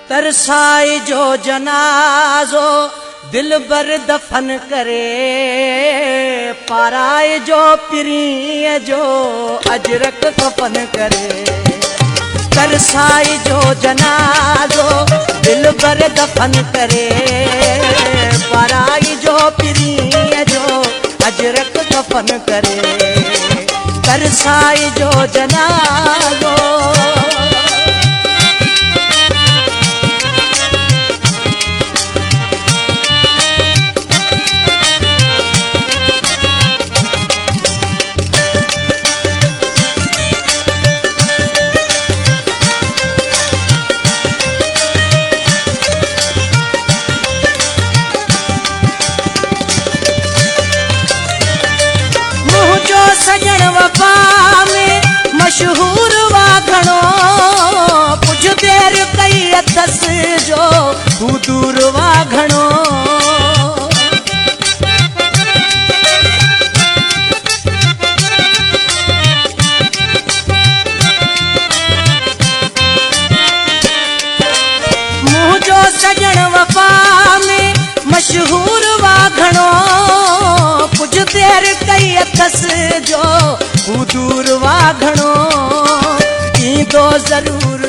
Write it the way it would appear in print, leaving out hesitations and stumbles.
तरसाई जो जनाज़ो दिल बर दफन करे पाराए जो पिरीअ जो अजरक कफन करे तरसाई जो जनाज़ो दिल बर दफन करे पाराई जो पिरीअ जो अजरक कफन करे तरसाई जो जनाज़ो सजण वफा में मशहूर वा घणो कुछ देर कई अथस जो तू दूर वा घणो मुंहिंजो सजण वफा में मशहूर वा घणो कुछ देर कई अथस जो तू दूर वा घणो ईंदो ज़रूर